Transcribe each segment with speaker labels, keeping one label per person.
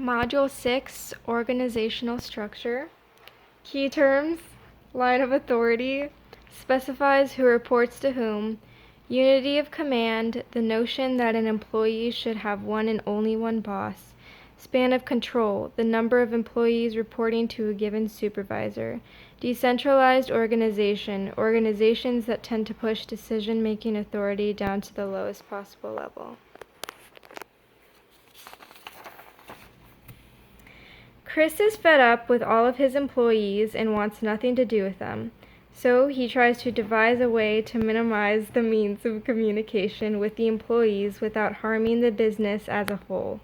Speaker 1: Module 6, Organizational Structure. Key terms, line of authority, specifies who reports to whom, unity of command, the notion that an employee should have one and only one boss, span of control, the number of employees reporting to a given supervisor, decentralized organization, organizations that tend to push decision-making authority down to the lowest possible level. Chris is fed up with all of his employees and wants nothing to do with them, so he tries to devise a way to minimize the means of communication with the employees without harming the business as a whole.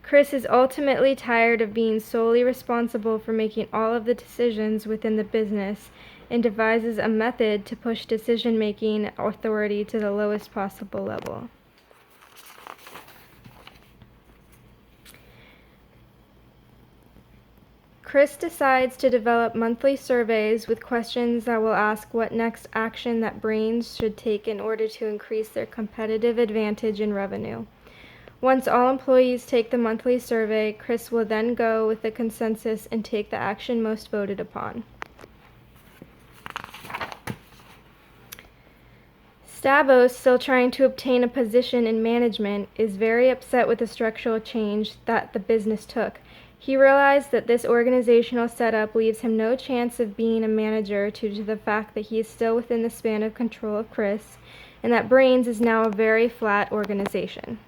Speaker 1: Chris is ultimately tired of being solely responsible for making all of the decisions within the business and devises a method to push decision-making authority to the lowest possible level. Chris decides to develop monthly surveys with questions that will ask what next action that Brains should take in order to increase their competitive advantage in revenue. Once all employees take the monthly survey, Chris will then go with the consensus and take the action most voted upon. Stavos, still trying to obtain a position in management, is very upset with the structural change that the business took. He realized that this organizational setup leaves him no chance of being a manager due to the fact that he is still within the span of control of Chris, and that Brains is now a very flat organization.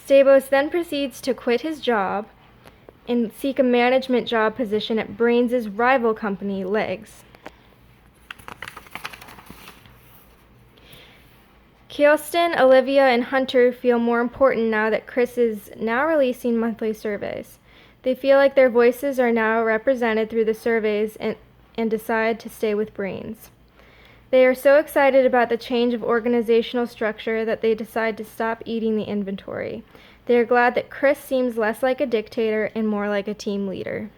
Speaker 1: Stavos then proceeds to quit his job and seek a management job position at Brains' rival company, Legs. Keelston, Olivia, and Hunter feel more important now that Chris is now releasing monthly surveys. They feel like their voices are now represented through the surveys and decide to stay with Brains. They are so excited about the change of organizational structure that they decide to stop eating the inventory. They are glad that Chris seems less like a dictator and more like a team leader.